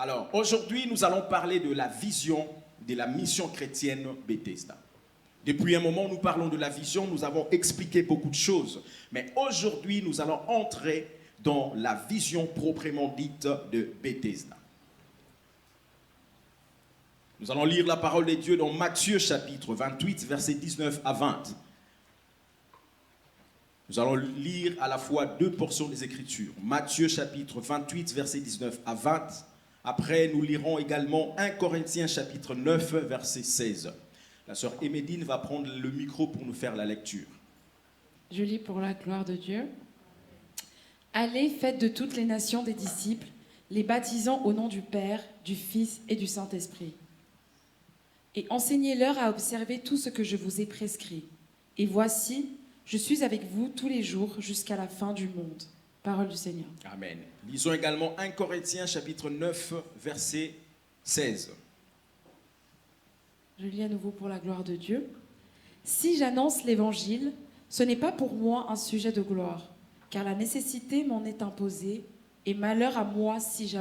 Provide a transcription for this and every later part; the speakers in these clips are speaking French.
Alors, aujourd'hui, nous allons parler de la vision de la mission chrétienne Bethesda. Depuis un moment, nous parlons de la vision, nous avons expliqué beaucoup de choses. Mais aujourd'hui, nous allons entrer dans la vision proprement dite de Bethesda. Nous allons lire la parole de Dieu dans Matthieu chapitre 28, versets 19 à 20. Nous allons lire à la fois deux portions des Écritures. Matthieu chapitre 28, versets 19 à 20. Après, nous lirons également 1 Corinthiens chapitre 9, verset 16. La sœur Émédine va prendre le micro pour nous faire la lecture. Je lis pour la gloire de Dieu. Allez, faites de toutes les nations des disciples, les baptisant au nom du Père, du Fils et du Saint-Esprit. Et enseignez-leur à observer tout ce que je vous ai prescrit. Et voici, je suis avec vous tous les jours jusqu'à la fin du monde. Parole du Seigneur. Amen. Lisons également 1 Corinthiens chapitre 9, verset 16. Je lis à nouveau pour la gloire de Dieu. Si j'annonce l'évangile, ce n'est pas pour moi un sujet de gloire, car la nécessité m'en est imposée, et malheur à moi si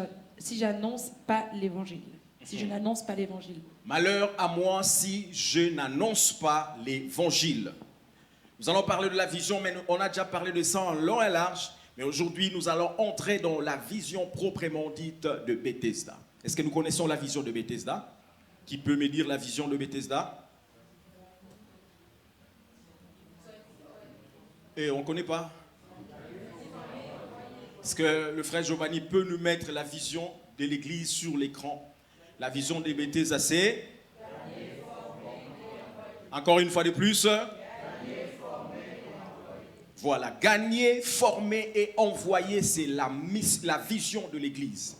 j'annonce pas l'évangile. Si je n'annonce pas l'évangile. Malheur à moi si je n'annonce pas l'évangile. Nous allons parler de la vision, mais on a déjà parlé de ça en long et large. Mais aujourd'hui, nous allons entrer dans la vision proprement dite de Bethesda. Est-ce que nous connaissons la vision de Bethesda? Qui peut me dire la vision de Bethesda? Et on ne connaît pas? Est-ce que le frère Giovanni peut nous mettre la vision de l'église sur l'écran? La vision de Bethesda, c'est? Encore une fois de plus. Voilà, gagner, former et envoyer, c'est la vision de l'église.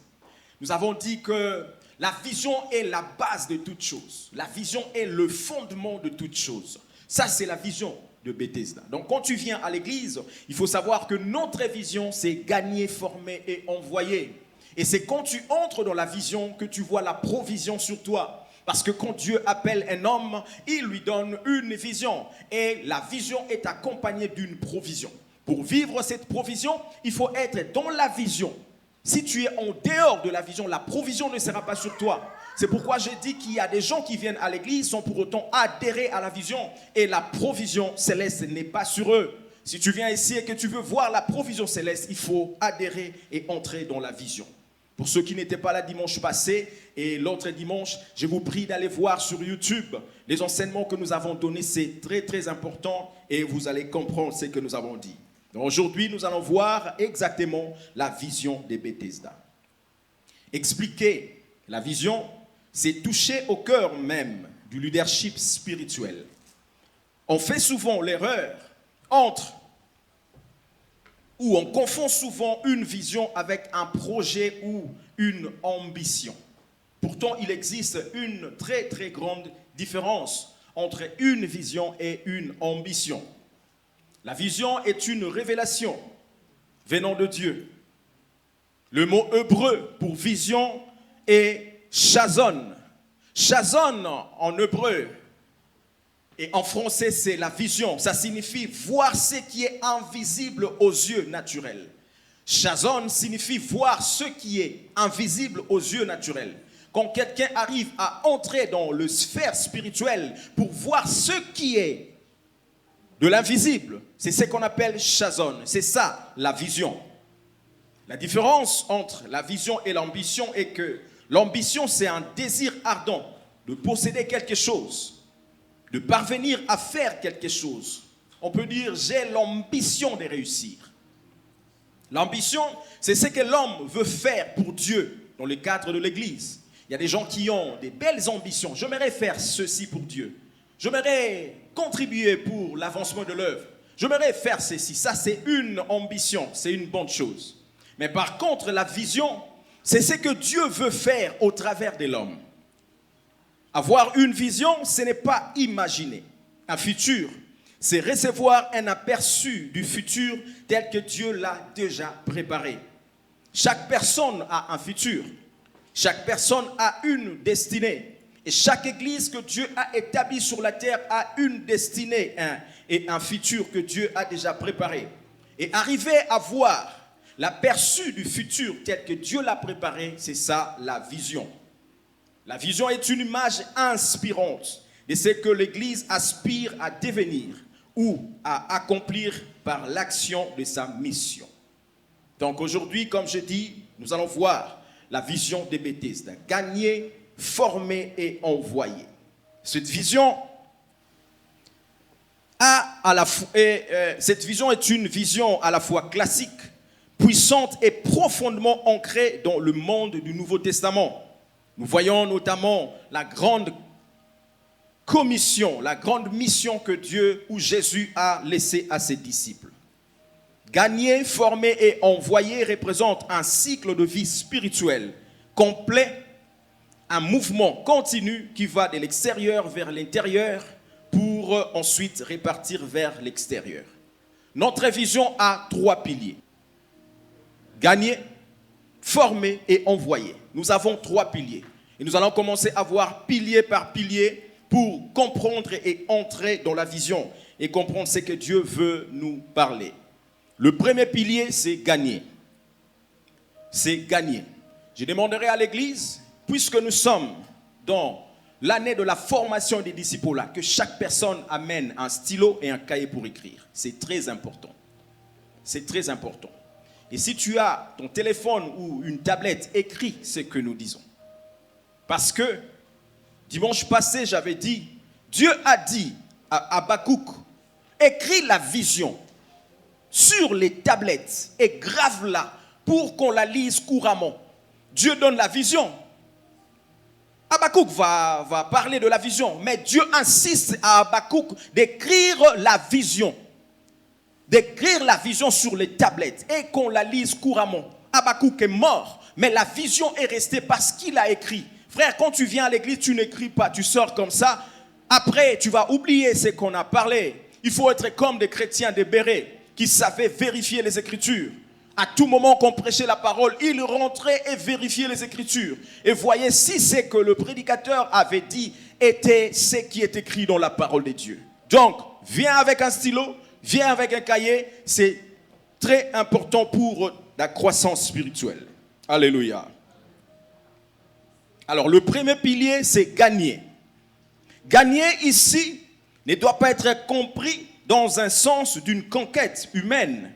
Nous avons dit que la vision est la base de toute chose. La vision est le fondement de toute chose. Ça, c'est la vision de Bethesda. Donc, quand tu viens à l'église, il faut savoir que notre vision, c'est gagner, former et envoyer. Et c'est quand tu entres dans la vision que tu vois la provision sur toi. Parce que quand Dieu appelle un homme, il lui donne une vision. Et la vision est accompagnée d'une provision. Pour vivre cette provision, il faut être dans la vision. Si tu es en dehors de la vision, la provision ne sera pas sur toi. C'est pourquoi j'ai dit qu'il y a des gens qui viennent à l'église sans pour autant adhérer à la vision. Et la provision céleste n'est pas sur eux. Si tu viens ici et que tu veux voir la provision céleste, il faut adhérer et entrer dans la vision. Pour ceux qui n'étaient pas là dimanche passé et l'autre dimanche, je vous prie d'aller voir sur YouTube les enseignements que nous avons donnés. C'est très très important et vous allez comprendre ce que nous avons dit. Donc aujourd'hui, nous allons voir exactement la vision de Bethesda. Expliquer la vision, c'est toucher au cœur même du leadership spirituel. On fait souvent l'erreur où on confond souvent une vision avec un projet ou une ambition. Pourtant, il existe une très très grande différence entre une vision et une ambition. La vision est une révélation venant de Dieu. Le mot hébreu pour vision est chazon. Chazon en hébreu et en français, c'est la vision. Ça signifie voir ce qui est invisible aux yeux naturels. Chazon signifie voir ce qui est invisible aux yeux naturels. Quand quelqu'un arrive à entrer dans le sphère spirituelle pour voir ce qui est de l'invisible, c'est ce qu'on appelle chazon. C'est ça, la vision. La différence entre la vision et l'ambition est que l'ambition, c'est un désir ardent de posséder quelque chose, de parvenir à faire quelque chose. On peut dire, j'ai l'ambition de réussir. L'ambition, c'est ce que l'homme veut faire pour Dieu dans le cadre de l'Église. Il y a des gens qui ont des belles ambitions. J'aimerais faire ceci pour Dieu. J'aimerais contribuer pour l'avancement de l'œuvre. J'aimerais faire ceci. Ça, c'est une ambition. C'est une bonne chose. Mais par contre, la vision, c'est ce que Dieu veut faire au travers de l'homme. Avoir une vision, ce n'est pas imaginer un futur. C'est recevoir un aperçu du futur tel que Dieu l'a déjà préparé. Chaque personne a un futur. Chaque personne a une destinée. Et chaque église que Dieu a établie sur la terre a une destinée et un futur que Dieu a déjà préparé. Et arriver à voir l'aperçu du futur tel que Dieu l'a préparé, c'est ça la vision. La vision est une image inspirante de ce que l'Église aspire à devenir ou à accomplir par l'action de sa mission. Donc aujourd'hui, comme je dis, nous allons voir la vision de Bethesda, gagner, former et envoyer. Cette vision cette vision est une vision à la fois classique, puissante et profondément ancrée dans le monde du Nouveau Testament. Nous voyons notamment la grande commission, la grande mission que Dieu ou Jésus a laissée à ses disciples. Gagner, former et envoyer représente un cycle de vie spirituelle complet, un mouvement continu qui va de l'extérieur vers l'intérieur pour ensuite repartir vers l'extérieur. Notre vision a 3 piliers. Gagner, former et envoyer. Nous avons 3 piliers. Et nous allons commencer à voir pilier par pilier pour comprendre et entrer dans la vision et comprendre ce que Dieu veut nous parler. Le premier pilier, c'est gagner. C'est gagner. Je demanderai à l'Église, puisque nous sommes dans l'année de la formation des disciples, là, que chaque personne amène un stylo et un cahier pour écrire. C'est très important. C'est très important. Et si tu as ton téléphone ou une tablette, écris ce que nous disons. Parce que dimanche passé, j'avais dit, Dieu a dit à Habakkuk, écris la vision sur les tablettes et grave-la pour qu'on la lise couramment. Dieu donne la vision. Habakkuk va parler de la vision, mais Dieu insiste à Habakkuk d'écrire la vision. D'écrire la vision sur les tablettes et qu'on la lise couramment. Habakkuk est mort, mais la vision est restée parce qu'il a écrit. Frère, quand tu viens à l'église, tu n'écris pas, tu sors comme ça. Après, tu vas oublier ce qu'on a parlé. Il faut être comme des chrétiens des bérets qui savaient vérifier les Écritures. À tout moment qu'on prêchait la parole, ils rentraient et vérifiaient les Écritures. Et voyaient si ce que le prédicateur avait dit était ce qui est écrit dans la parole de Dieu. Donc, viens avec un stylo, viens avec un cahier. C'est très important pour la croissance spirituelle. Alléluia. Alors, le premier pilier, c'est gagner. Gagner ici ne doit pas être compris dans un sens d'une conquête humaine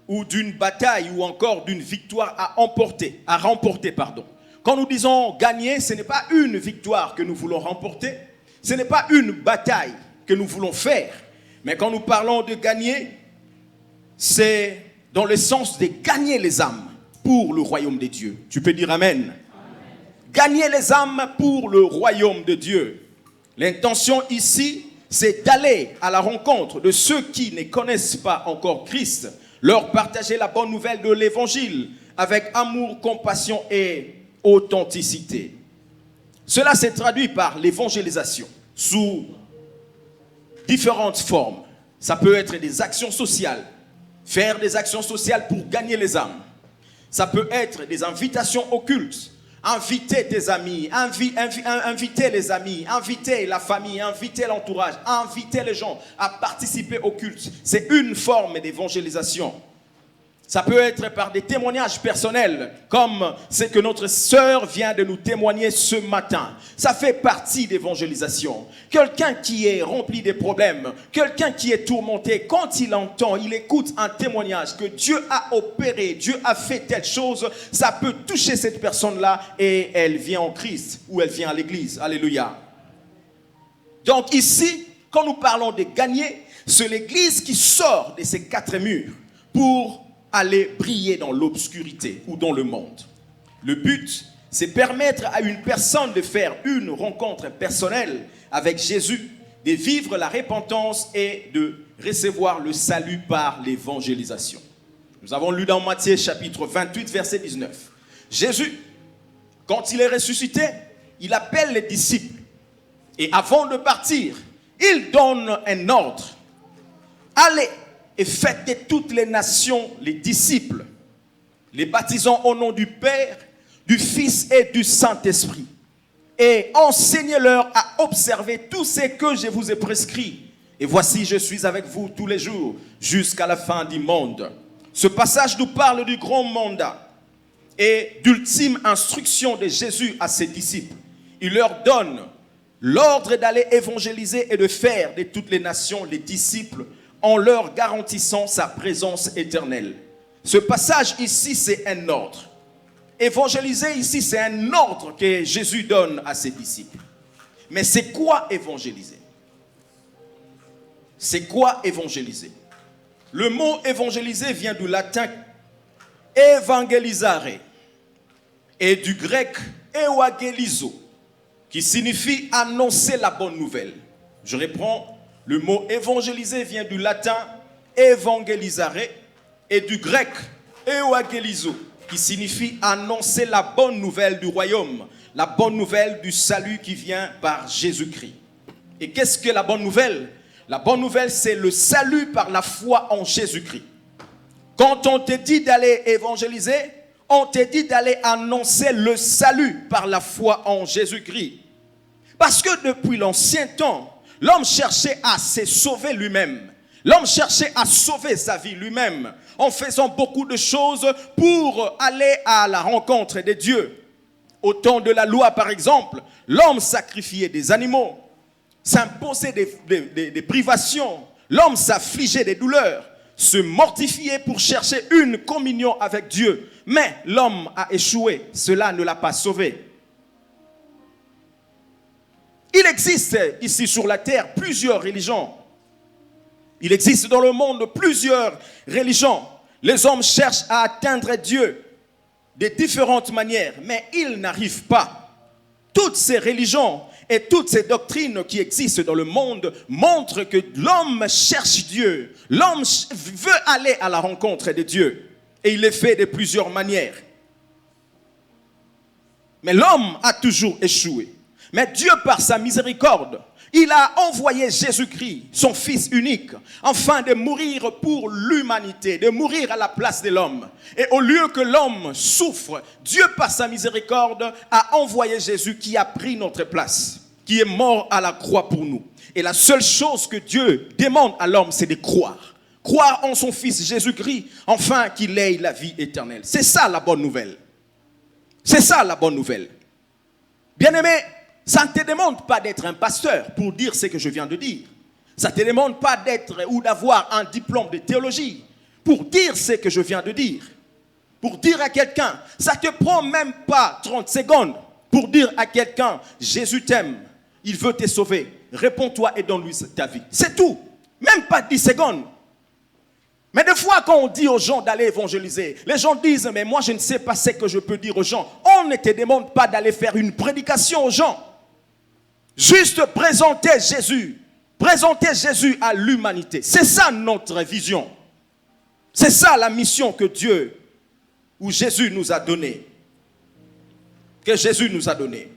ou d'une bataille ou encore d'une victoire à remporter. Quand nous disons gagner, ce n'est pas une victoire que nous voulons remporter, ce n'est pas une bataille que nous voulons faire, mais quand nous parlons de gagner, c'est dans le sens de gagner les âmes pour le royaume de Dieu. Tu peux dire amen. Gagner les âmes pour le royaume de Dieu. L'intention ici, c'est d'aller à la rencontre de ceux qui ne connaissent pas encore Christ, leur partager la bonne nouvelle de l'évangile avec amour, compassion et authenticité. Cela s'est traduit par l'évangélisation sous différentes formes. Ça peut être des actions sociales, faire des actions sociales pour gagner les âmes. Ça peut être des invitations occultes. Inviter tes amis, inviter les amis, inviter la famille, inviter l'entourage, inviter les gens à participer au culte. C'est une forme d'évangélisation. Ça peut être par des témoignages personnels, comme ce que notre sœur vient de nous témoigner ce matin. Ça fait partie d'évangélisation. Quelqu'un qui est rempli de problèmes, quelqu'un qui est tourmenté, quand il entend, il écoute un témoignage que Dieu a opéré, Dieu a fait telle chose, ça peut toucher cette personne-là et elle vient en Christ ou elle vient à l'église. Alléluia. Donc ici, quand nous parlons de gagner, c'est l'église qui sort de ces 4 murs pour aller briller dans l'obscurité ou dans le monde. Le but, c'est permettre à une personne de faire une rencontre personnelle avec Jésus, de vivre la repentance et de recevoir le salut par l'évangélisation. Nous avons lu dans Matthieu chapitre 28, verset 19. Jésus, quand il est ressuscité, il appelle les disciples. Et avant de partir, il donne un ordre. Allez et faites de toutes les nations les disciples, les baptisant au nom du Père, du Fils et du Saint-Esprit. Et enseignez-leur à observer tout ce que je vous ai prescrit. Et voici, je suis avec vous tous les jours jusqu'à la fin du monde. Ce passage nous parle du grand mandat et d'ultime instruction de Jésus à ses disciples. Il leur donne l'ordre d'aller évangéliser et de faire de toutes les nations les disciples en leur garantissant sa présence éternelle. Ce passage ici, c'est un ordre. Évangéliser ici, c'est un ordre que Jésus donne à ses disciples. Mais c'est quoi évangéliser? C'est quoi évangéliser? Le mot évangéliser vient du latin evangelizare et du grec euangelizo, qui signifie annoncer la bonne nouvelle. Je reprends, le mot évangéliser vient du latin evangelizare et du grec euangelizo, qui signifie annoncer la bonne nouvelle du royaume, la bonne nouvelle du salut qui vient par Jésus-Christ. Et qu'est-ce que la bonne nouvelle? La bonne nouvelle, c'est le salut par la foi en Jésus-Christ. Quand on te dit d'aller évangéliser, on te dit d'aller annoncer le salut par la foi en Jésus-Christ. Parce que depuis l'ancien temps, l'homme cherchait à se sauver lui-même. L'homme cherchait à sauver sa vie lui-même en faisant beaucoup de choses pour aller à la rencontre de Dieu. Au temps de la loi, par exemple, l'homme sacrifiait des animaux, s'imposait des privations, l'homme s'affligeait des douleurs, se mortifiait pour chercher une communion avec Dieu. Mais l'homme a échoué, cela ne l'a pas sauvé. Il existe ici sur la terre plusieurs religions. Il existe dans le monde plusieurs religions. Les hommes cherchent à atteindre Dieu de différentes manières, mais ils n'arrivent pas. Toutes ces religions et toutes ces doctrines qui existent dans le monde montrent que l'homme cherche Dieu. L'homme veut aller à la rencontre de Dieu. Et il le fait de plusieurs manières. Mais l'homme a toujours échoué. Mais Dieu, par sa miséricorde, il a envoyé Jésus-Christ, son Fils unique, afin de mourir pour l'humanité, de mourir à la place de l'homme. Et au lieu que l'homme souffre, Dieu, par sa miséricorde, a envoyé Jésus qui a pris notre place, qui est mort à la croix pour nous. Et la seule chose que Dieu demande à l'homme, c'est de croire. Croire en son Fils Jésus-Christ, afin qu'il ait la vie éternelle. C'est ça la bonne nouvelle. C'est ça la bonne nouvelle. Bien-aimé, ça ne te demande pas d'être un pasteur pour dire ce que je viens de dire. Ça ne te demande pas d'être ou d'avoir un diplôme de théologie pour dire ce que je viens de dire. Pour dire à quelqu'un, ça ne te prend même pas 30 secondes pour dire à quelqu'un, Jésus t'aime, il veut te sauver, réponds-toi et donne-lui ta vie. C'est tout, même pas 10 secondes. Mais des fois, quand on dit aux gens d'aller évangéliser, les gens disent, mais moi je ne sais pas ce que je peux dire aux gens. On ne te demande pas d'aller faire une prédication aux gens. Juste présenter Jésus à l'humanité. C'est ça notre vision. C'est ça la mission que Dieu ou Jésus nous a donnée. Que Jésus nous a donnée.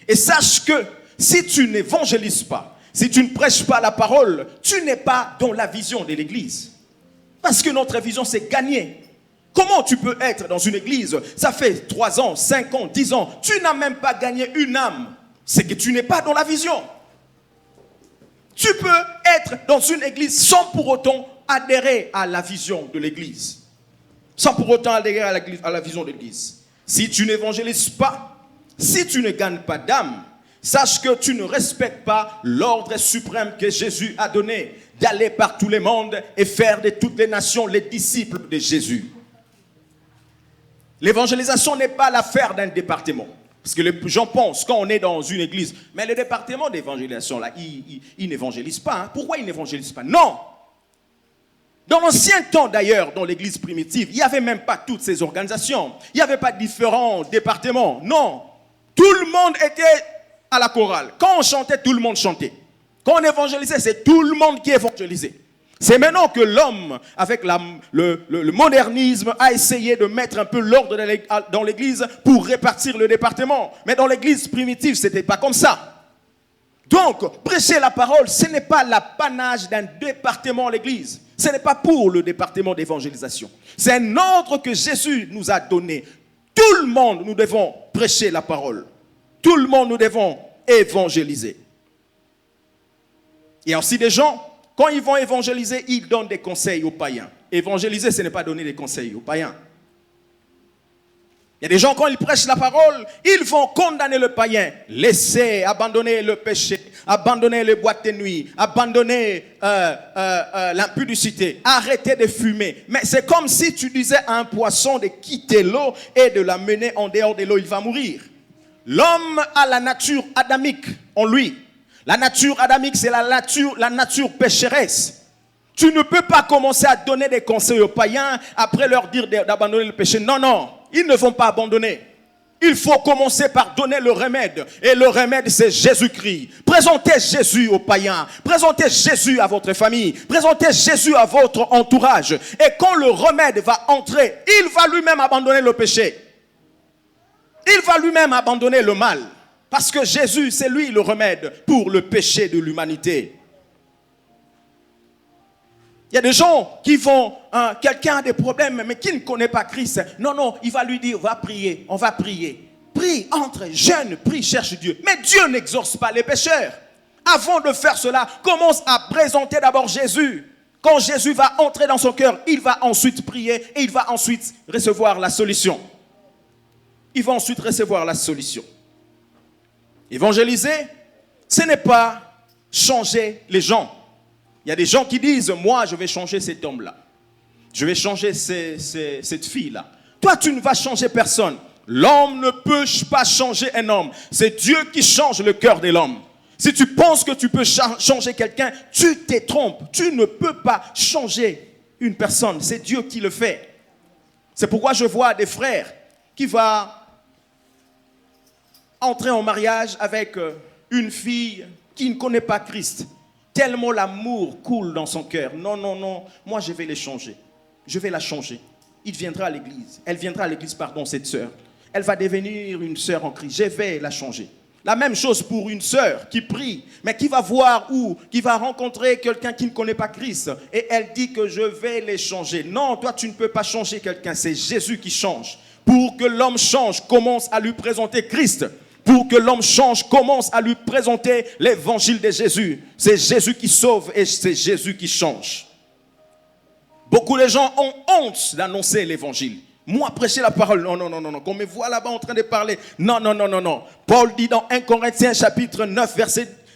Et sache que si tu n'évangélises pas, si tu ne prêches pas la parole, tu n'es pas dans la vision de l'église. Parce que notre vision, c'est gagner. Comment tu peux être dans une église, ça fait 3 ans, 5 ans, 10 ans, tu n'as même pas gagné une âme. C'est que tu n'es pas dans la vision. Tu peux être dans une église sans pour autant adhérer à la vision de l'église. Sans pour autant adhérer à la vision de l'église. Si tu n'évangélises pas, si tu ne gagnes pas d'âme, sache que tu ne respectes pas l'ordre suprême que Jésus a donné d'aller par tous les mondes et faire de toutes les nations les disciples de Jésus. L'évangélisation n'est pas l'affaire d'un département. Parce que les gens pensent, quand on est dans une église, mais le département d'évangélisation, là, il n'évangélise pas. Hein. Pourquoi il n'évangélise pas? Non! Dans l'ancien temps, d'ailleurs, dans l'église primitive, il n'y avait même pas toutes ces organisations. Il n'y avait pas différents départements. Non! Tout le monde était à la chorale. Quand on chantait, tout le monde chantait. Quand on évangélisait, c'est tout le monde qui évangélisait. C'est maintenant que l'homme, avec le modernisme, a essayé de mettre un peu l'ordre dans l'église pour répartir le département. Mais dans l'église primitive, ce n'était pas comme ça. Donc, prêcher la parole, ce n'est pas l'apanage d'un département à l'église. Ce n'est pas pour le département d'évangélisation. C'est un ordre que Jésus nous a donné. Tout le monde, nous devons prêcher la parole. Tout le monde, nous devons évangéliser. Il y a aussi des gens, quand ils vont évangéliser, ils donnent des conseils aux païens. Évangéliser, ce n'est pas donner des conseils aux païens. Il y a des gens, quand ils prêchent la parole, ils vont condamner le païen. Laisser, abandonner le péché, abandonner les boîtes de nuit, abandonner l'impudicité, arrêter de fumer. Mais c'est comme si tu disais à un poisson de quitter l'eau et de l'amener en dehors de l'eau, il va mourir. L'homme a la nature adamique en lui. La nature adamique, c'est la nature pécheresse. Tu ne peux pas commencer à donner des conseils aux païens après leur dire d'abandonner le péché. Non, non, ils ne vont pas abandonner. Il faut commencer par donner le remède. Et le remède, c'est Jésus-Christ. Présentez Jésus aux païens. Présentez Jésus à votre famille. Présentez Jésus à votre entourage. Et quand le remède va entrer, il va lui-même abandonner le péché. Il va lui-même abandonner le mal. Parce que Jésus, c'est lui le remède pour le péché de l'humanité. Il y a des gens qui vont, quelqu'un a des problèmes, mais qui ne connaît pas Christ. Non, non, il va lui dire, va prier, on va prier. Prie, entre, jeûne, prie, cherche Dieu. Mais Dieu n'exorce pas les pécheurs. Avant de faire cela, commence à présenter d'abord Jésus. Quand Jésus va entrer dans son cœur, il va ensuite prier et il va ensuite recevoir la solution. Il va ensuite recevoir la solution. Évangéliser, ce n'est pas changer les gens. Il y a des gens qui disent, moi je vais changer cet homme-là. Je vais changer cette fille-là. Toi tu ne vas changer personne. L'homme ne peut pas changer un homme. C'est Dieu qui change le cœur de l'homme. Si tu penses que tu peux changer quelqu'un, tu te trompes. Tu ne peux pas changer une personne. C'est Dieu qui le fait. C'est pourquoi je vois des frères qui vont entrer en mariage avec une fille qui ne connaît pas Christ. Tellement l'amour coule dans son cœur. Non, non, non, moi je vais les changer. Je vais la changer. Il viendra à l'église. Elle viendra à l'église, pardon, cette sœur. Elle va devenir une sœur en Christ. Je vais la changer. La même chose pour une sœur qui prie, mais qui va voir qui va rencontrer quelqu'un qui ne connaît pas Christ. Et elle dit que je vais les changer. Non, toi tu ne peux pas changer quelqu'un. C'est Jésus qui change. Pour que l'homme change, commence à lui présenter Christ. Pour que l'homme change, commence à lui présenter l'évangile de Jésus. C'est Jésus qui sauve et c'est Jésus qui change. Beaucoup de gens ont honte d'annoncer l'évangile. Moi, prêcher la parole, non, non, non, non, non. Qu'on me voit là-bas en train de parler. Non, non, non, non, non. Paul dit dans 1 Corinthiens chapitre 9,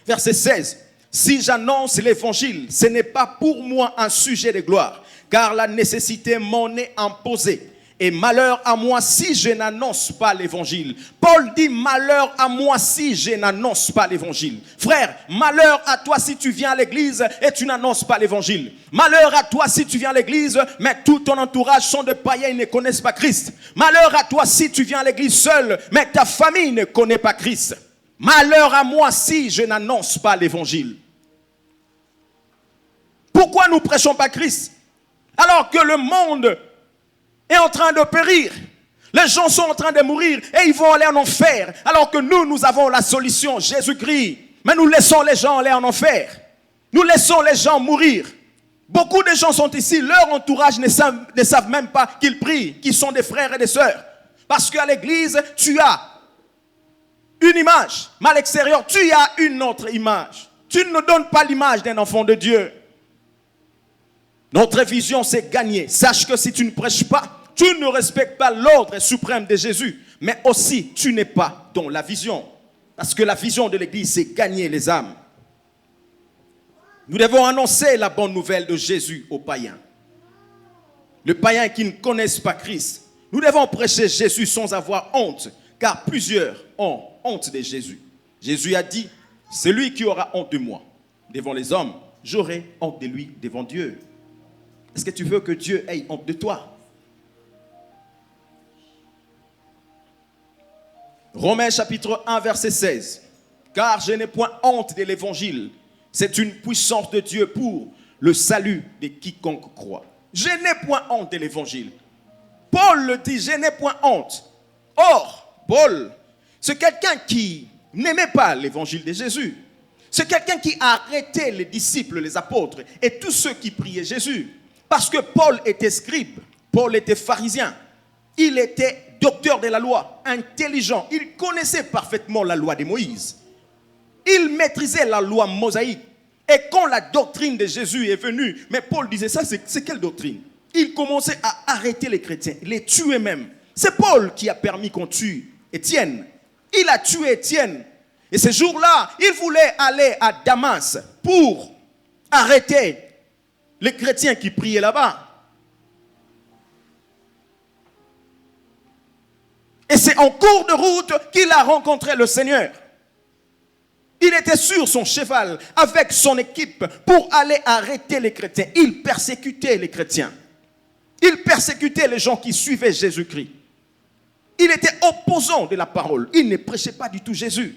verset 16. Si j'annonce l'évangile, ce n'est pas pour moi un sujet de gloire, car la nécessité m'en est imposée. Et malheur à moi si je n'annonce pas l'évangile. Paul dit malheur à moi si je n'annonce pas l'évangile. Frère, malheur à toi si tu viens à l'église et tu n'annonces pas l'évangile. Malheur à toi si tu viens à l'église, mais tout ton entourage sont de païens et ne connaissent pas Christ. Malheur à toi si tu viens à l'église seul, mais ta famille ne connaît pas Christ. Malheur à moi si je n'annonce pas l'évangile. Pourquoi nous ne prêchons pas Christ alors que le monde est en train de périr? Les gens sont en train de mourir et ils vont aller en enfer. Alors que nous avons la solution, Jésus-Christ. Mais nous laissons les gens aller en enfer. Nous laissons les gens mourir. Beaucoup de gens sont ici, leur entourage ne savent même pas qu'ils prient, qu'ils sont des frères et des sœurs. Parce qu'à l'église, tu as une image, mais à l'extérieur, tu as une autre image. Tu ne donnes pas l'image d'un enfant de Dieu. Notre vision, c'est gagner. Sache que si tu ne prêches pas, tu ne respectes pas l'ordre suprême de Jésus. Mais aussi, tu n'es pas dans la vision. Parce que la vision de l'église, c'est gagner les âmes. Nous devons annoncer la bonne nouvelle de Jésus aux païens. Les païens qui ne connaissent pas Christ. Nous devons prêcher Jésus sans avoir honte. Car plusieurs ont honte de Jésus. Jésus a dit, celui qui aura honte de moi devant les hommes, j'aurai honte de lui devant Dieu. Est-ce que tu veux que Dieu ait honte de toi? Romains chapitre 1 verset 16. Car je n'ai point honte de l'évangile. C'est une puissance de Dieu pour le salut de quiconque croit. Je n'ai point honte de l'évangile. Paul le dit, je n'ai point honte. Or, Paul, c'est quelqu'un qui n'aimait pas l'évangile de Jésus. C'est quelqu'un qui a arrêté les disciples, les apôtres et tous ceux qui priaient Jésus. Parce que Paul était scribe, Paul était pharisien, il était docteur de la loi, intelligent, il connaissait parfaitement la loi de Moïse. Il maîtrisait la loi mosaïque. Et quand la doctrine de Jésus est venue, mais Paul disait ça, c'est quelle doctrine? Il commençait à arrêter les chrétiens, les tuer même. C'est Paul qui a permis qu'on tue Étienne. Il a tué Étienne. Et ce jour-là, il voulait aller à Damas pour arrêter les chrétiens qui priaient là-bas. Et c'est en cours de route qu'il a rencontré le Seigneur. Il était sur son cheval avec son équipe pour aller arrêter les chrétiens. Il persécutait les chrétiens. Il persécutait les gens qui suivaient Jésus-Christ. Il était opposant de la parole. Il ne prêchait pas du tout Jésus.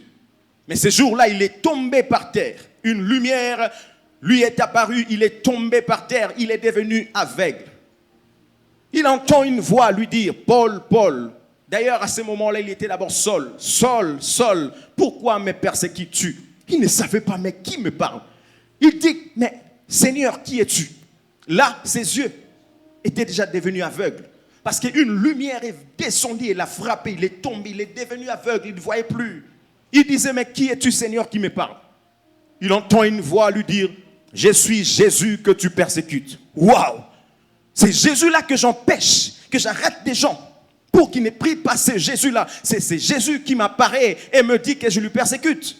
Mais ce jour-là, il est tombé par terre. Une lumière lui est apparue. Il est tombé par terre. Il est devenu aveugle. Il entend une voix lui dire, « Paul, Paul. » D'ailleurs, à ce moment-là, il était d'abord Saul. Saul, Saul, pourquoi me persécutes-tu? Il ne savait pas, mais qui me parle? Il dit, mais Seigneur, qui es-tu? Là, ses yeux étaient déjà devenus aveugles. Parce qu'une lumière est descendue et l'a frappé. Il est tombé, il est devenu aveugle, il ne voyait plus. Il disait, mais qui es-tu, Seigneur, qui me parle? Il entend une voix lui dire, je suis Jésus que tu persécutes. Waouh! C'est Jésus-là que j'empêche, que j'arrête des gens pour qu'ils ne prient pas ce Jésus-là. C'est Jésus qui m'apparaît et me dit que je lui persécute.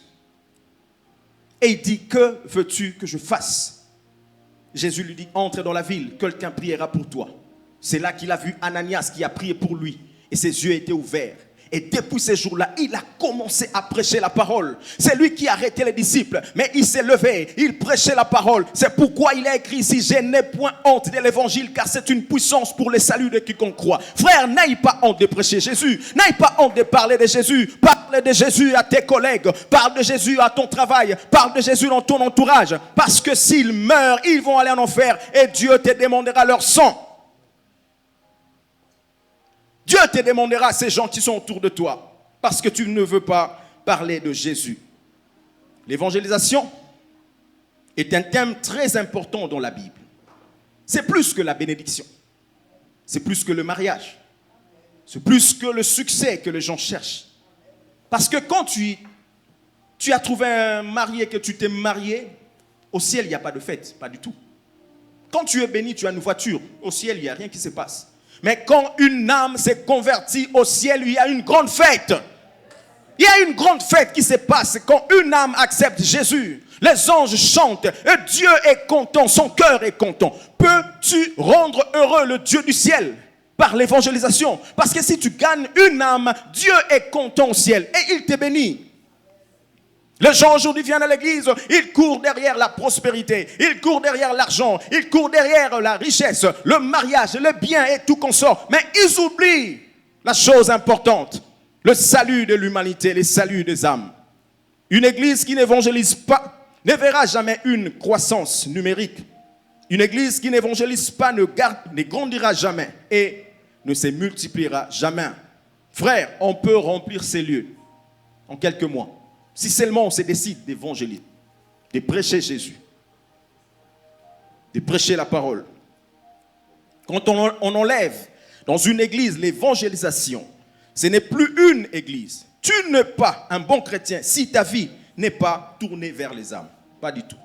Et il dit, que veux-tu que je fasse? Jésus lui dit, entre dans la ville, quelqu'un priera pour toi. C'est là qu'il a vu Ananias qui a prié pour lui. Et ses yeux étaient ouverts. Et depuis ces jours-là, il a commencé à prêcher la parole. C'est lui qui a arrêté les disciples. Mais il s'est levé, il prêchait la parole. C'est pourquoi il a écrit ici, je n'ai point honte de l'évangile, car c'est une puissance pour le salut de quiconque croit. Frère, n'aie pas honte de prêcher Jésus. N'aie pas honte de parler de Jésus. Parle de Jésus à tes collègues. Parle de Jésus à ton travail. Parle de Jésus dans ton entourage. Parce que s'ils meurent, ils vont aller en enfer. Et Dieu te demandera leur sang. Dieu te demandera ces gens qui sont autour de toi parce que tu ne veux pas parler de Jésus. L'évangélisation est un thème très important dans la Bible. C'est plus que la bénédiction. C'est plus que le mariage. C'est plus que le succès que les gens cherchent. Parce que quand tu as trouvé un marié, que tu t'es marié, au ciel, il n'y a pas de fête, pas du tout. Quand tu es béni, tu as une voiture, au ciel, il n'y a rien qui se passe. Mais quand une âme s'est convertie au ciel, il y a une grande fête. Il y a une grande fête qui se passe quand une âme accepte Jésus. Les anges chantent et Dieu est content, son cœur est content. Peux-tu rendre heureux le Dieu du ciel par l'évangélisation? Parce que si tu gagnes une âme, Dieu est content au ciel et il te bénit. Les gens aujourd'hui viennent à l'église, ils courent derrière la prospérité, ils courent derrière l'argent, ils courent derrière la richesse, le mariage, le bien et tout consort. Mais ils oublient la chose importante, le salut de l'humanité, le salut des âmes. Une église qui n'évangélise pas ne verra jamais une croissance numérique. Une église qui n'évangélise pas ne grandira jamais et ne se multipliera jamais. Frère, on peut remplir ces lieux en quelques mois. Si seulement on se décide d'évangéliser, de prêcher Jésus, de prêcher la parole. Quand on enlève dans une église l'évangélisation, ce n'est plus une église. Tu n'es pas un bon chrétien si ta vie n'est pas tournée vers les âmes. Pas du tout.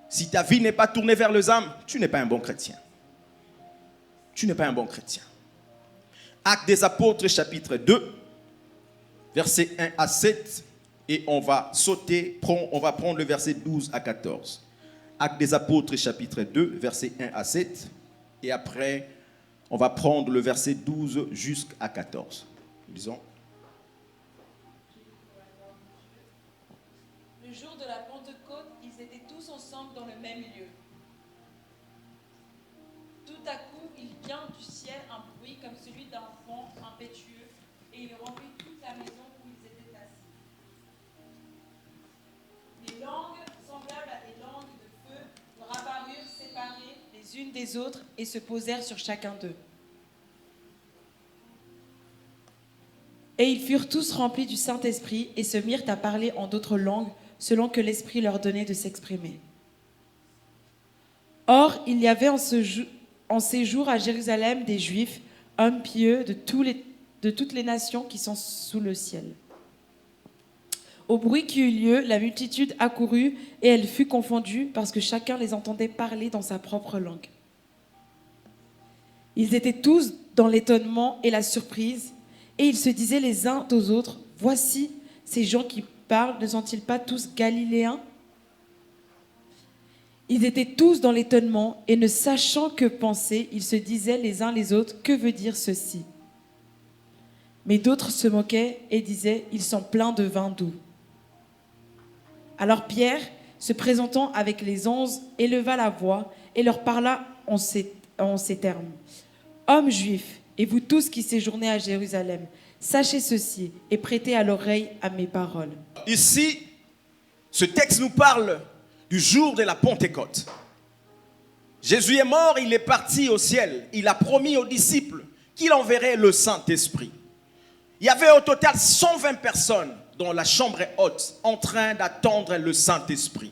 Si ta vie n'est pas tournée vers les âmes, tu n'es pas un bon chrétien. Tu n'es pas un bon chrétien. Actes des Apôtres, chapitre 2, versets 1 à 7. Et on va on va prendre le verset 12 à 14. Actes des Apôtres, chapitre 2, versets 1 à 7. Et après, on va prendre le verset 12 jusqu'à 14. Disons. Le jour de la Pentecôte, ils étaient tous ensemble dans le même lieu. Tout à coup, il vient du ciel un bruit comme celui d'un vent impétueux, et il remplit toute la maison où ils étaient assis. Des langues semblables à des langues de feu leur apparurent séparées les unes des autres et se posèrent sur chacun d'eux. Et ils furent tous remplis du Saint-Esprit et se mirent à parler en d'autres langues selon que l'Esprit leur donnait de s'exprimer. Or, il y avait en ces jours à Jérusalem des Juifs, hommes pieux de toutes les nations qui sont sous le ciel. Au bruit qui eut lieu, la multitude accourut et elle fut confondue parce que chacun les entendait parler dans sa propre langue. Ils étaient tous dans l'étonnement et la surprise, et ils se disaient les uns aux autres, « Voici, ces gens qui parlent, ne sont-ils pas tous galiléens ?» Ils étaient tous dans l'étonnement, et ne sachant que penser, ils se disaient les uns les autres, « Que veut dire ceci ?» Mais d'autres se moquaient et disaient, « Ils sont pleins de vin doux. » Alors Pierre, se présentant avec les 11, éleva la voix et leur parla en ces termes. « Hommes juifs, et vous tous qui séjournez à Jérusalem, sachez ceci et prêtez à l'oreille à mes paroles. » Ici, ce texte nous parle du jour de la Pentecôte. Jésus est mort, il est parti au ciel. Il a promis aux disciples qu'il enverrait le Saint-Esprit. Il y avait au total 120 personnes dans la chambre haute en train d'attendre le Saint-Esprit.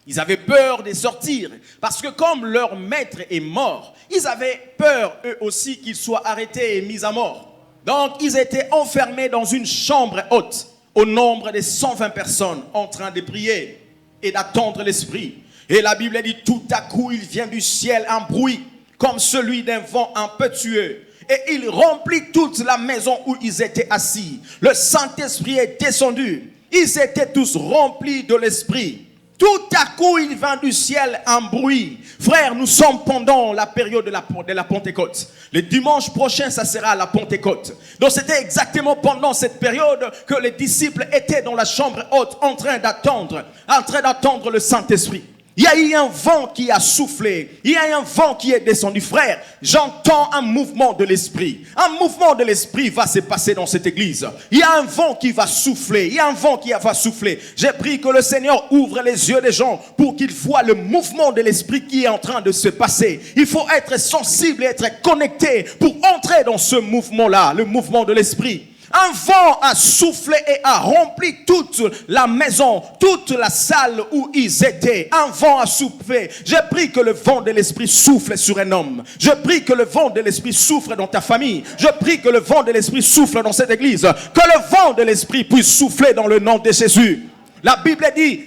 Ils avaient peur de sortir parce que comme leur maître est mort, ils avaient peur eux aussi qu'il soit arrêté et mis à mort. Donc ils étaient enfermés dans une chambre haute au nombre de 120 personnes en train de prier et d'attendre l'Esprit. Et la Bible dit tout à coup il vient du ciel un bruit comme celui d'un vent impétueux. Et il remplit toute la maison où ils étaient assis. Le Saint-Esprit est descendu. Ils étaient tous remplis de l'Esprit. Tout à coup, il vint du ciel un bruit. Frères, nous sommes pendant la période de la Pentecôte. Le dimanche prochain, ça sera la Pentecôte. Donc c'était exactement pendant cette période que les disciples étaient dans la chambre haute en train d'attendre le Saint-Esprit. Il y a eu un vent qui a soufflé. Il y a eu un vent qui est descendu. Frère, j'entends un mouvement de l'esprit. Un mouvement de l'esprit va se passer dans cette église. Il y a un vent qui va souffler. Il y a un vent qui va souffler. J'ai prié que le Seigneur ouvre les yeux des gens pour qu'ils voient le mouvement de l'esprit qui est en train de se passer. Il faut être sensible et être connecté pour entrer dans ce mouvement-là, le mouvement de l'esprit. Un vent a soufflé et a rempli toute la maison, toute la salle où ils étaient. Un vent a soufflé. Je prie que le vent de l'esprit souffle sur un homme. Je prie que le vent de l'esprit souffle dans ta famille. Je prie que le vent de l'esprit souffle dans cette église. Que le vent de l'esprit puisse souffler dans le nom de Jésus. La Bible dit,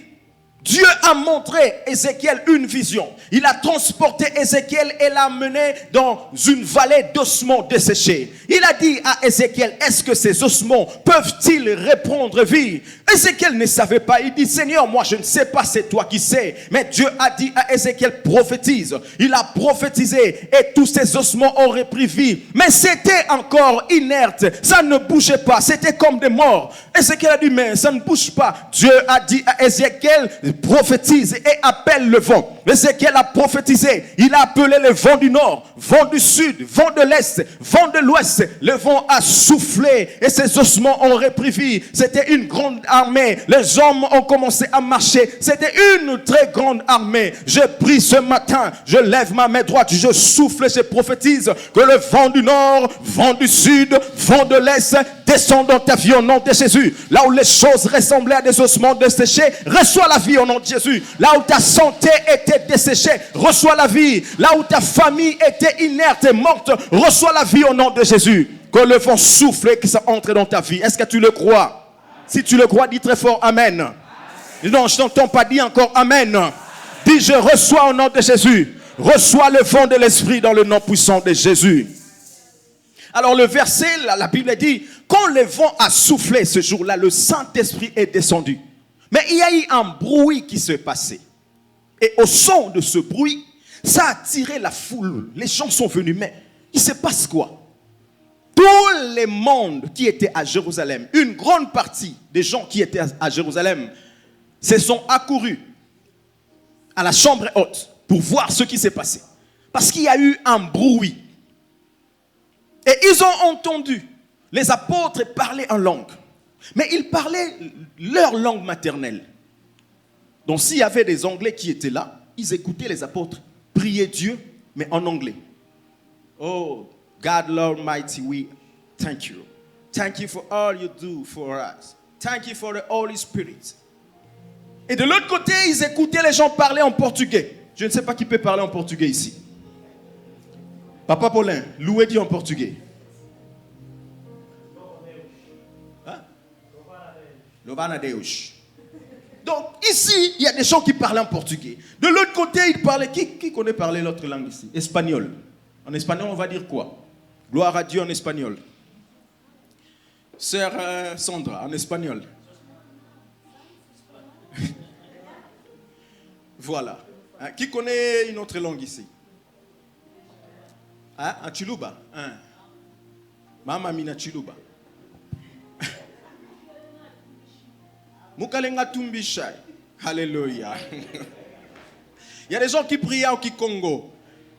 Dieu a montré Ézéchiel une vision. Il a transporté Ézéchiel et l'a mené dans une vallée d'ossements desséchés. Il a dit à Ézéchiel, est-ce que ces ossements peuvent-ils reprendre vie? Ézéchiel ne savait pas. Il dit, Seigneur, moi je ne sais pas, c'est toi qui sais. Mais Dieu a dit à Ézéchiel, prophétise. Il a prophétisé et tous ces ossements ont repris vie. Mais c'était encore inerte. Ça ne bougeait pas. C'était comme des morts. Ézéchiel a dit, mais ça ne bouge pas. Dieu a dit à Ézéchiel, prophétise et appelle le vent. Ézéchiel a prophétisé. Il a appelé le vent du nord, vent du sud, vent de l'est, vent de l'ouest. Le vent a soufflé et ses ossements ont repris vie. C'était une grande armée. Les hommes ont commencé à marcher. C'était une très grande armée. Je prie ce matin. Je lève ma main droite. Je souffle, je prophétise que le vent du nord, vent du sud, vent de l'est descend dans ta vie au nom de Jésus. Là où les choses ressemblaient à des ossements desséchés, reçois la vie au nom de Jésus. Là où ta santé était desséchée, reçois la vie. Là où ta famille était inerte et morte, reçois la vie au nom de Jésus. Que le vent souffle et que ça entre dans ta vie. Est-ce que tu le crois? Si tu le crois, dis très fort Amen. Non, je t'entends pas, dis encore Amen. Dis je reçois au nom de Jésus. Reçois le vent de l'esprit dans le nom puissant de Jésus. Alors le verset, la Bible dit, quand le vent a soufflé ce jour-là, le Saint-Esprit est descendu. Mais il y a eu un bruit qui s'est passé. Et au son de ce bruit, ça a attiré la foule. Les gens sont venus, mais il se passe quoi? Tout le monde qui était à Jérusalem, une grande partie des gens qui étaient à Jérusalem, se sont accourus à la chambre haute pour voir ce qui s'est passé. Parce qu'il y a eu un bruit. Et ils ont entendu les apôtres parler en langue. Mais ils parlaient leur langue maternelle. Donc s'il y avait des Anglais qui étaient là, ils écoutaient les apôtres prier Dieu, mais en anglais. Oh, God Lord Almighty, we thank you. Thank you for all you do for us. Thank you for the Holy Spirit. Et de l'autre côté, ils écoutaient les gens parler en portugais. Je ne sais pas qui peut parler en portugais ici. Papa Paulin, loué Dieu en portugais. Hein? Louvana Deus. Donc ici, il y a des gens qui parlaient en portugais. De l'autre côté, ils parlaient. Qui connaît parler l'autre langue ici? Espagnol. En espagnol, on va dire quoi? Gloire à Dieu en espagnol. Sœur Sandra, en espagnol. Voilà. Qui connaît une autre langue ici? Un Chiluba. Mama mina Chiluba. Mukalenga tumbishai. Alléluia. Il y a des gens qui prient au Kikongo.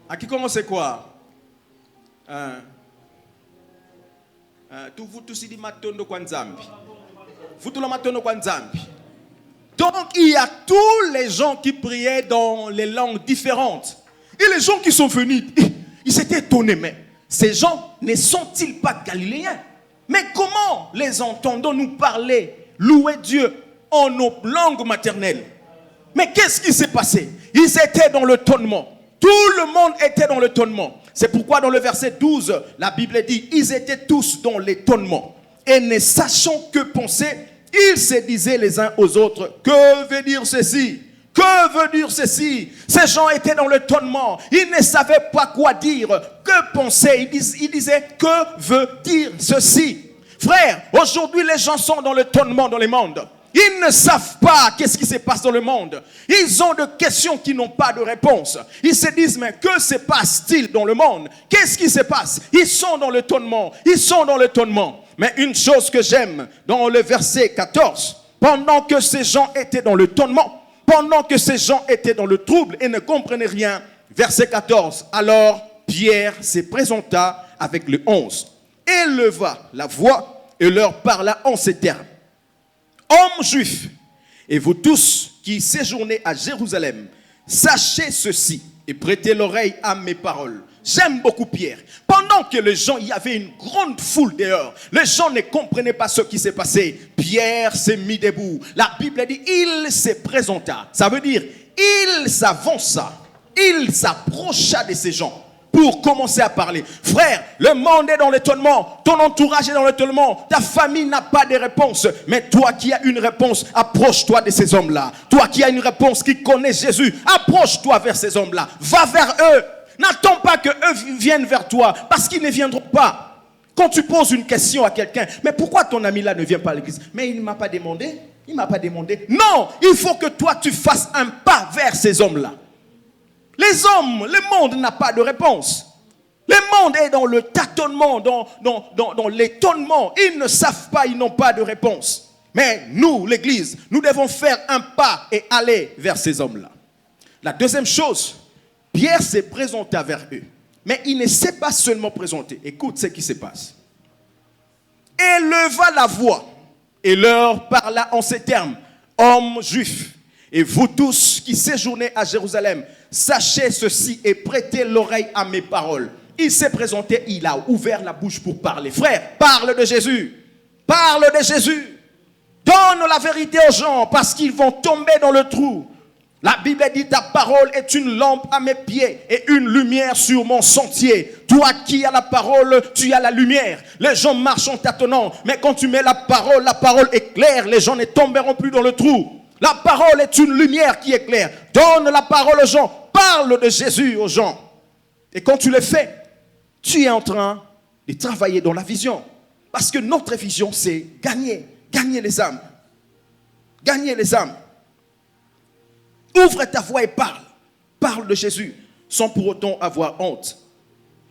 À Kikongo, c'est quoi? Donc, il y a tous les gens qui priaient dans les langues différentes. Et les gens qui sont venus, ils s'étaient étonnés. Mais ces gens ne sont-ils pas galiléens? Mais comment les entendons-nous parler, louer Dieu en nos langues maternelles? Mais qu'est-ce qui s'est passé? Ils étaient dans l'étonnement. Tout le monde était dans l'étonnement. C'est pourquoi dans le verset 12, la Bible dit, ils étaient tous dans l'étonnement. Et ne sachant que penser, ils se disaient les uns aux autres, que veut dire ceci? Que veut dire ceci? Ces gens étaient dans l'étonnement. Ils ne savaient pas quoi dire. Que penser? Ils disaient, que veut dire ceci? Frère, aujourd'hui les gens sont dans l'étonnement dans le monde. Ils ne savent pas qu'est-ce qui se passe dans le monde. Ils ont des questions qui n'ont pas de réponse. Ils se disent, mais que se passe-t-il dans le monde? Qu'est-ce qui se passe? Ils sont dans l'étonnement. Ils sont dans l'étonnement. Mais une chose que j'aime dans le verset 14, pendant que ces gens étaient dans l'étonnement, pendant que ces gens étaient dans le trouble et ne comprenaient rien, verset 14, alors Pierre se présenta avec les 11, éleva la voix et leur parla en ces termes. Hommes juifs, et vous tous qui séjournez à Jérusalem, sachez ceci et prêtez l'oreille à mes paroles. J'aime beaucoup Pierre. Pendant que les gens, il y avait une grande foule dehors, les gens ne comprenaient pas ce qui s'est passé. Pierre s'est mis debout. La Bible dit, il se présenta. Ça veut dire, il s'avança, il s'approcha de ces gens pour commencer à parler. Frère, le monde est dans l'étonnement, ton entourage est dans l'étonnement, ta famille n'a pas de réponse. Mais toi qui as une réponse, approche-toi de ces hommes-là. Toi qui as une réponse, qui connaît Jésus, approche-toi vers ces hommes-là. Va vers eux. N'attends pas que eux viennent vers toi, parce qu'ils ne viendront pas. Quand tu poses une question à quelqu'un, mais pourquoi ton ami là ne vient pas à l'église? Mais il ne m'a pas demandé. Il m'a pas demandé. Non, il faut que toi tu fasses un pas vers ces hommes-là. Les hommes, le monde n'a pas de réponse. Le monde est dans le tâtonnement, dans l'étonnement. Ils ne savent pas, ils n'ont pas de réponse. Mais nous, l'église, nous devons faire un pas et aller vers ces hommes-là. La deuxième chose, Pierre s'est présenté vers eux. Mais il ne s'est pas seulement présenté. Écoute ce qui se passe. Éleva la voix et leur parla en ces termes. Hommes juifs, et vous tous qui séjournez à Jérusalem, sachez ceci et prêtez l'oreille à mes paroles. Il s'est présenté, il a ouvert la bouche pour parler. Frère, parle de Jésus. Parle de Jésus. Donne la vérité aux gens parce qu'ils vont tomber dans le trou. La Bible dit, ta parole est une lampe à mes pieds et une lumière sur mon sentier. Toi qui as la parole, tu as la lumière. Les gens marchent en tâtonnant, mais quand tu mets la parole est claire, les gens ne tomberont plus dans le trou. La parole est une lumière qui éclaire. Donne la parole aux gens. Parle de Jésus aux gens. Et quand tu le fais, tu es en train de travailler dans la vision. Parce que notre vision, c'est gagner. Gagner les âmes. Gagner les âmes. Ouvre ta voix et parle. Parle de Jésus sans pour autant avoir honte.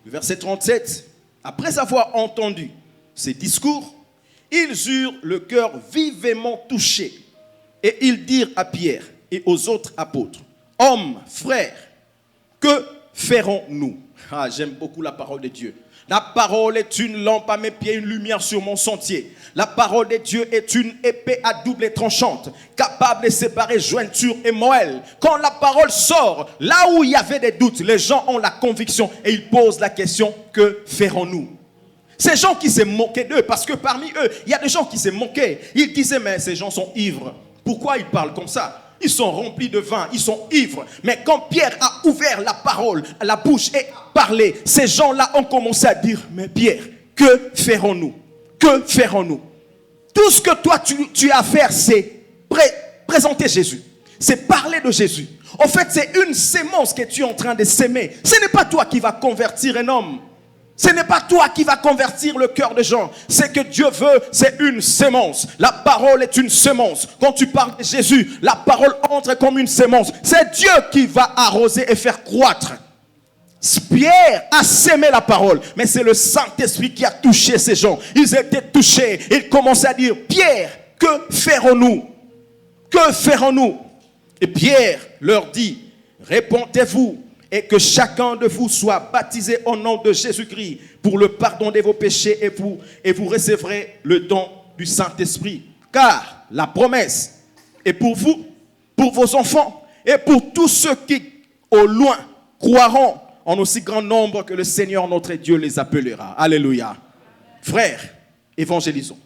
Le verset 37. Après avoir entendu ces discours, ils eurent le cœur vivement touché. Et ils dirent à Pierre et aux autres apôtres, hommes, frères, que ferons-nous? Ah, j'aime beaucoup la parole de Dieu. La parole est une lampe à mes pieds, une lumière sur mon sentier. La parole de Dieu est une épée à double tranchante, capable de séparer jointure et moelle. Quand la parole sort, là où il y avait des doutes, les gens ont la conviction et ils posent la question, que ferons-nous? Ces gens qui se moquaient d'eux, parce que parmi eux, il y a des gens qui se moquaient. Ils disaient, mais ces gens sont ivres. Pourquoi ils parlent comme ça? Ils sont remplis de vin, ils sont ivres. Mais quand Pierre a ouvert la parole, la bouche et a parlé, ces gens-là ont commencé à dire, mais Pierre, que ferons-nous? Que ferons-nous? Tout ce que toi tu as à faire, c'est présenter Jésus. C'est parler de Jésus. En fait, c'est une sémence que tu es en train de s'aimer. Ce n'est pas toi qui vas convertir un homme. Ce n'est pas toi qui vas convertir le cœur des gens. Ce que Dieu veut, c'est une sémence. La parole est une sémence. Quand tu parles de Jésus, la parole entre comme une sémence. C'est Dieu qui va arroser et faire croître. Pierre a sémé la parole, mais c'est le Saint-Esprit qui a touché ces gens. Ils étaient touchés. Ils commençaient à dire, Pierre, que ferons-nous? Que ferons-nous? Et Pierre leur dit, répondez-vous et que chacun de vous soit baptisé au nom de Jésus-Christ pour le pardon de vos péchés et vous recevrez le don du Saint-Esprit. Car la promesse est pour vous, pour vos enfants et pour tous ceux qui, au loin, croiront en aussi grand nombre que le Seigneur notre Dieu les appellera. Alléluia. Frères, évangélisons.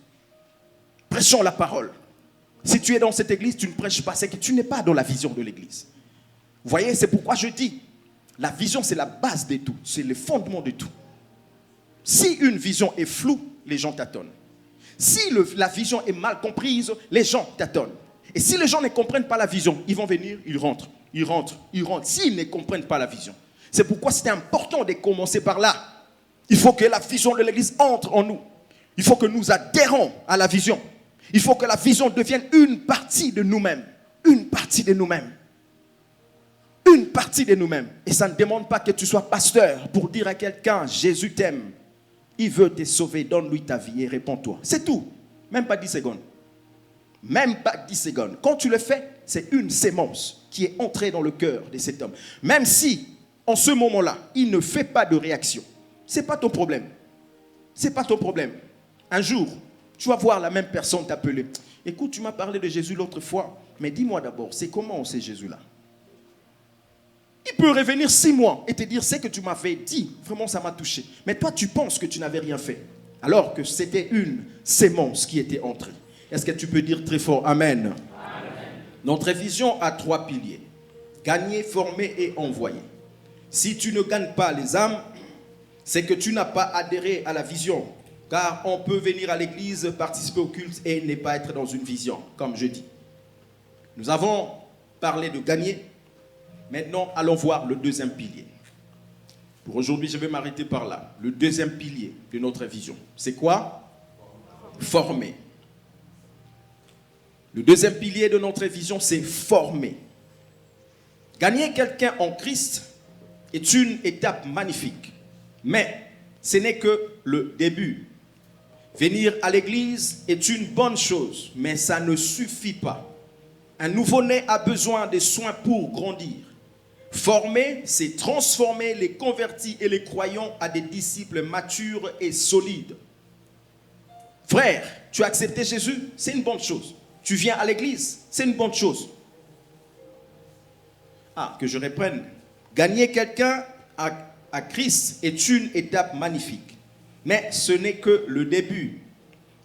Prêchons la parole. Si tu es dans cette église, tu ne prêches pas, c'est que tu n'es pas dans la vision de l'église. Vous voyez, c'est pourquoi je dis, la vision c'est la base de tout, c'est le fondement de tout. Si une vision est floue, les gens tâtonnent. Si la vision est mal comprise, les gens tâtonnent. Et si les gens ne comprennent pas la vision, ils vont venir, ils rentrent. S'ils ne comprennent pas la vision. C'est pourquoi c'est important de commencer par là. Il faut que la vision de l'église entre en nous. Il faut que nous adhérons à la vision. Il faut que la vision devienne une partie de nous-mêmes. Une partie de nous-mêmes. Une partie de nous-mêmes. Et ça ne demande pas que tu sois pasteur pour dire à quelqu'un, Jésus t'aime. Il veut te sauver, donne-lui ta vie et réponds-toi. C'est tout. Même pas 10 secondes. Même pas 10 secondes. Quand tu le fais, c'est une sémence qui est entrée dans le cœur de cet homme. Même si, en ce moment-là, il ne fait pas de réaction. Ce n'est pas ton problème. Ce n'est pas ton problème. Un jour, tu vas voir la même personne t'appeler. Écoute, tu m'as parlé de Jésus l'autre fois, mais dis-moi d'abord, c'est comment c'est Jésus-là? Il peut revenir 6 mois et te dire, c'est que tu m'avais dit, vraiment ça m'a touché. Mais toi, tu penses que tu n'avais rien fait, alors que c'était une sémence qui était entrée. Est-ce que tu peux dire très fort Amen? Amen. Notre vision a 3 piliers. Gagner, former et envoyer. Si tu ne gagnes pas les âmes, c'est que tu n'as pas adhéré à la vision. Car on peut venir à l'église, participer au culte et ne pas être dans une vision, comme je dis. Nous avons parlé de gagner. Maintenant, allons voir le deuxième pilier. Pour aujourd'hui, je vais m'arrêter par là. Le deuxième pilier de notre vision, c'est quoi? Former. Le deuxième pilier de notre vision, c'est former. Gagner quelqu'un en Christ est une étape magnifique. Mais ce n'est que le début. Venir à l'église est une bonne chose, mais ça ne suffit pas. Un nouveau-né a besoin de soins pour grandir. Former, c'est transformer les convertis et les croyants à des disciples matures et solides. Frère, tu as accepté Jésus, c'est une bonne chose. Tu viens à l'église, c'est une bonne chose. Que je reprenne. Gagner quelqu'un à Christ est une étape magnifique. Mais ce n'est que le début.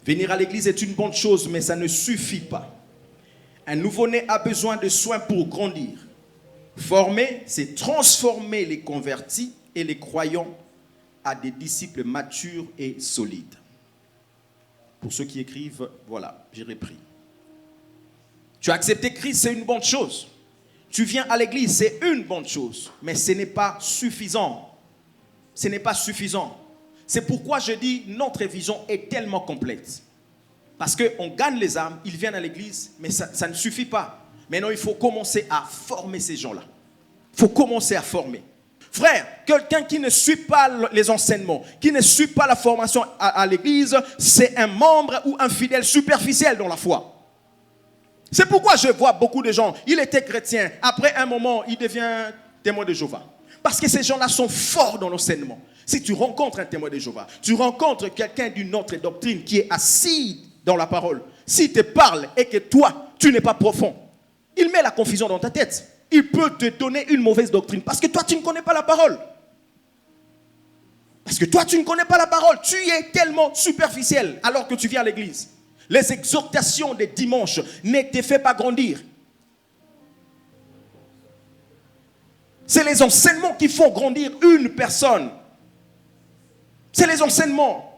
Venir à l'église est une bonne chose, mais ça ne suffit pas. Un nouveau-né a besoin de soins pour grandir. Former, c'est transformer les convertis et les croyants à des disciples matures et solides. Pour ceux qui écrivent, voilà, j'ai repris. Tu as accepté Christ, c'est une bonne chose. Tu viens à l'église, c'est une bonne chose, mais ce n'est pas suffisant. Ce n'est pas suffisant. C'est pourquoi je dis notre vision est tellement complète. Parce qu'on gagne les âmes, ils viennent à l'église, mais ça ne suffit pas. Maintenant, il faut commencer à former ces gens-là. Il faut commencer à former. Frère, quelqu'un qui ne suit pas les enseignements, qui ne suit pas la formation à l'église, c'est un membre ou un fidèle superficiel dans la foi. C'est pourquoi je vois beaucoup de gens, il était chrétien, après un moment, il devient témoin de Jéhovah. Parce que ces gens-là sont forts dans l'enseignement. Si tu rencontres un témoin de Jéhovah, tu rencontres quelqu'un d'une autre doctrine qui est assis dans la parole, s'il te parle et que toi, tu n'es pas profond, il met la confusion dans ta tête. Il peut te donner une mauvaise doctrine parce que toi, tu ne connais pas la parole. Parce que toi, tu ne connais pas la parole. Tu es tellement superficiel alors que tu viens à l'église. Les exhortations des dimanches ne te font pas grandir. C'est les enseignements qui font grandir une personne. C'est les enseignements.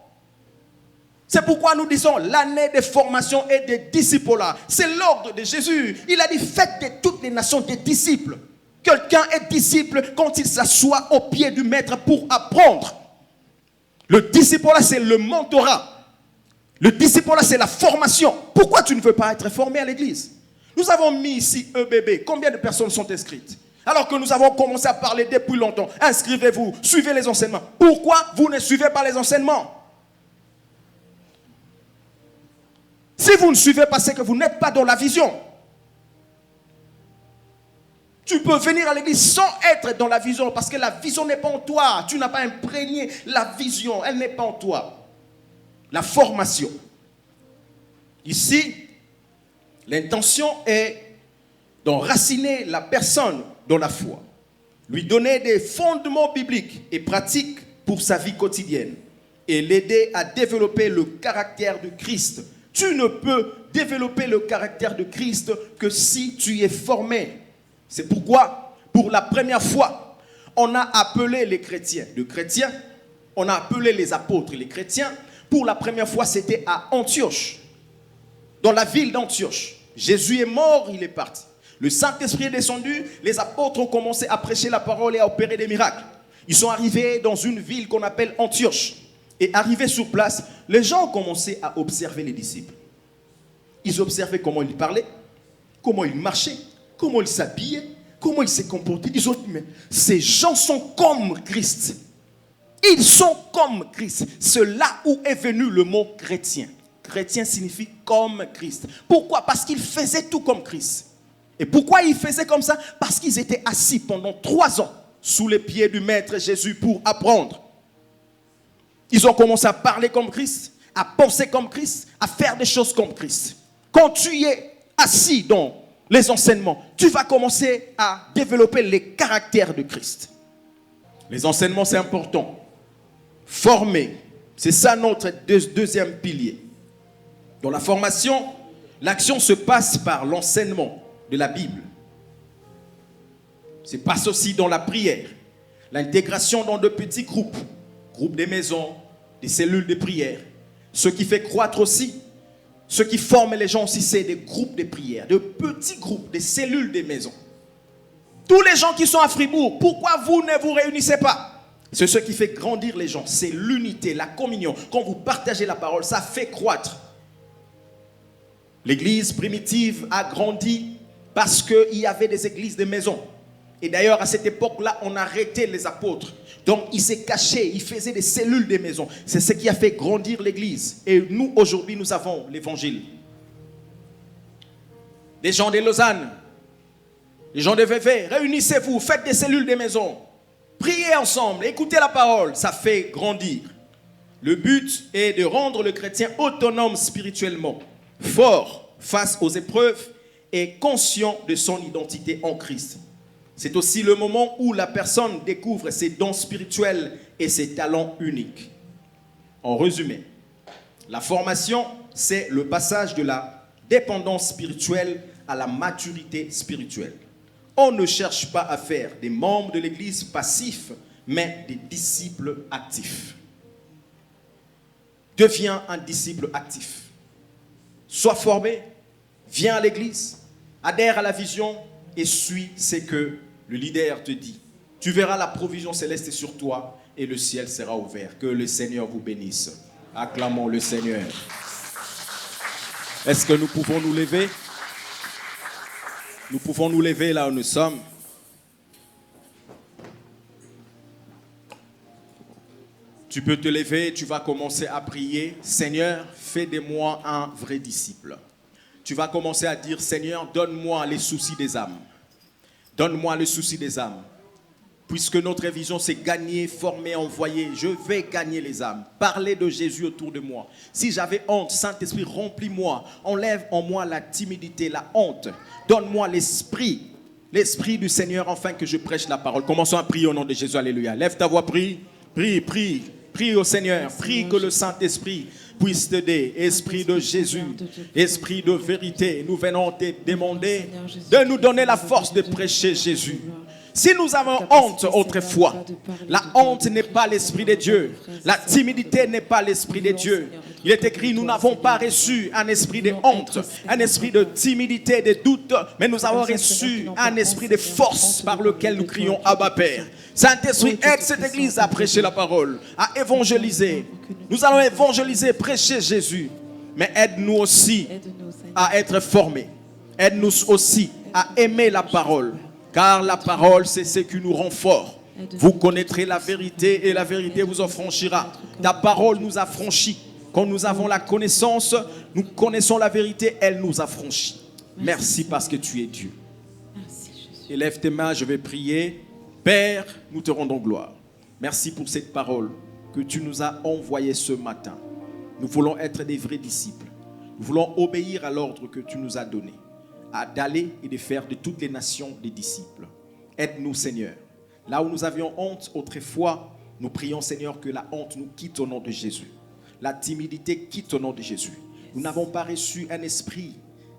C'est pourquoi nous disons l'année de formation et de disciplats. C'est l'ordre de Jésus. Il a dit faites de toutes les nations des disciples. Quelqu'un est disciple quand il s'assoit au pied du maître pour apprendre. Le disciple-là, c'est le mentorat. Le disciple-là, c'est la formation. Pourquoi tu ne veux pas être formé à l'église? Nous avons mis ici EBB. Combien de personnes sont inscrites? Alors que nous avons commencé à parler depuis longtemps. Inscrivez-vous, suivez les enseignements. Pourquoi vous ne suivez pas les enseignements? Si vous ne suivez pas, c'est que vous n'êtes pas dans la vision. Tu peux venir à l'église sans être dans la vision parce que la vision n'est pas en toi. Tu n'as pas imprégné la vision. Elle n'est pas en toi. La formation. Ici, l'intention est d'enraciner la personne dans la foi. Lui donner des fondements bibliques et pratiques pour sa vie quotidienne. Et l'aider à développer le caractère de Christ. Tu ne peux développer le caractère de Christ que si tu es formé. C'est pourquoi, pour la première fois, on a appelé les chrétiens de chrétiens, on a appelé les apôtres les chrétiens. Pour la première fois, c'était à Antioche, dans la ville d'Antioche. Jésus est mort, il est parti. Le Saint-Esprit est descendu, les apôtres ont commencé à prêcher la parole et à opérer des miracles. Ils sont arrivés dans une ville qu'on appelle Antioche. Et arrivés sur place, les gens ont commencé à observer les disciples. Ils observaient comment ils parlaient, comment ils marchaient, comment ils s'habillaient, comment ils se comportaient. Ils ont dit, mais ces gens sont comme Christ. Ils sont comme Christ. C'est là où est venu le mot chrétien. Chrétien signifie comme Christ. Pourquoi? Parce qu'ils faisaient tout comme Christ. Et pourquoi ils faisaient comme ça? Parce qu'ils étaient assis pendant 3 ans sous les pieds du Maître Jésus pour apprendre. Ils ont commencé à parler comme Christ, à penser comme Christ, à faire des choses comme Christ. Quand tu es assis dans les enseignements, tu vas commencer à développer les caractères de Christ. Les enseignements, c'est important. Former, c'est ça notre deuxième pilier. Dans la formation, l'action se passe par l'enseignement de la Bible. Se passe aussi dans la prière, l'intégration dans de petits groupes des maisons, des cellules de prière. Ce qui fait croître aussi, ce qui forme les gens aussi, c'est des groupes de prière, de petits groupes, des cellules des maisons. Tous les gens qui sont à Fribourg, pourquoi vous ne vous réunissez pas? C'est ce qui fait grandir les gens, c'est l'unité, la communion. Quand vous partagez la parole, ça fait croître. L'église primitive a grandi parce qu'il y avait des églises de maisons. Et d'ailleurs, à cette époque-là, on arrêtait les apôtres. Donc, ils se cachaient, ils faisaient des cellules des maisons. C'est ce qui a fait grandir l'église. Et nous, aujourd'hui, nous avons l'évangile. Les gens de Lausanne, les gens de VV, réunissez-vous, faites des cellules des maisons. Priez ensemble, écoutez la parole, ça fait grandir. Le but est de rendre le chrétien autonome spirituellement, fort face aux épreuves et conscient de son identité en Christ. C'est aussi le moment où la personne découvre ses dons spirituels et ses talents uniques. En résumé, la formation, c'est le passage de la dépendance spirituelle à la maturité spirituelle. On ne cherche pas à faire des membres de l'Église passifs, mais des disciples actifs. Deviens un disciple actif. Sois formé, viens à l'Église, adhère à la vision et suis ce que le leader te dit. Tu verras la provision céleste sur toi et le ciel sera ouvert. Que le Seigneur vous bénisse. Acclamons le Seigneur. Est-ce que nous pouvons nous lever? Nous pouvons nous lever là où nous sommes. Tu peux te lever, tu vas commencer à prier. Seigneur, fais de moi un vrai disciple. Tu vas commencer à dire, Seigneur, donne-moi les soucis des âmes. Donne-moi le souci des âmes. Puisque notre vision, c'est gagner, former, envoyer. Je vais gagner les âmes. Parler de Jésus autour de moi. Si j'avais honte, Saint-Esprit, remplis-moi. Enlève en moi la timidité, la honte. Donne-moi l'esprit du Seigneur, afin que je prêche la parole. Commençons à prier au nom de Jésus. Alléluia. Lève ta voix, prie. Prie, prie. Prie au Seigneur. Prie que le Saint-Esprit puisse t'aider. Esprit de Jésus, esprit de vérité, nous venons te demander de nous donner la force de prêcher Jésus. Si nous avons honte autrefois, la honte n'est pas l'esprit de Dieu. La timidité n'est pas l'esprit de Dieu. Il est écrit, nous n'avons pas reçu un esprit de honte, un esprit de timidité, de doute, mais nous avons reçu un esprit de force par lequel nous crions Abba Père. Saint-Esprit, aide cette église à prêcher la parole, à évangéliser. Nous allons évangéliser, prêcher Jésus, mais aide-nous aussi à être formés. Aide-nous aussi à aimer la parole, car la parole, c'est ce qui nous rend forts. Vous connaîtrez la vérité et la vérité vous affranchira. Ta parole nous affranchit. Quand nous avons la connaissance, nous connaissons la vérité, elle nous affranchit. Merci parce que tu es Dieu. Élève tes mains, je vais prier. Père, nous te rendons gloire. Merci pour cette parole que tu nous as envoyée ce matin. Nous voulons être des vrais disciples. Nous voulons obéir à l'ordre que tu nous as donné, d'aller et de faire de toutes les nations des disciples. Aide-nous, Seigneur. Là où nous avions honte autrefois, nous prions, Seigneur, que la honte nous quitte au nom de Jésus. La timidité quitte au nom de Jésus. Nous n'avons pas reçu un esprit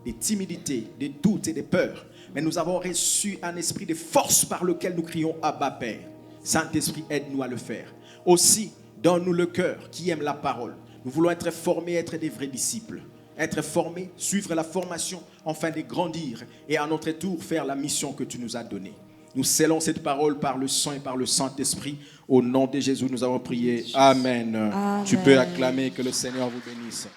de timidité, de doute et de peur, mais nous avons reçu un esprit de force par lequel nous crions Abba Père. Saint-Esprit, aide-nous à le faire. Aussi, donne-nous le cœur qui aime la parole. Nous voulons être formés, être des vrais disciples. Être formés, suivre la formation, afin de grandir et à notre tour faire la mission que tu nous as donnée. Nous scellons cette parole par le sang et par le Saint-Esprit. Au nom de Jésus, nous avons prié. Amen. Amen. Tu peux acclamer, que le Seigneur vous bénisse.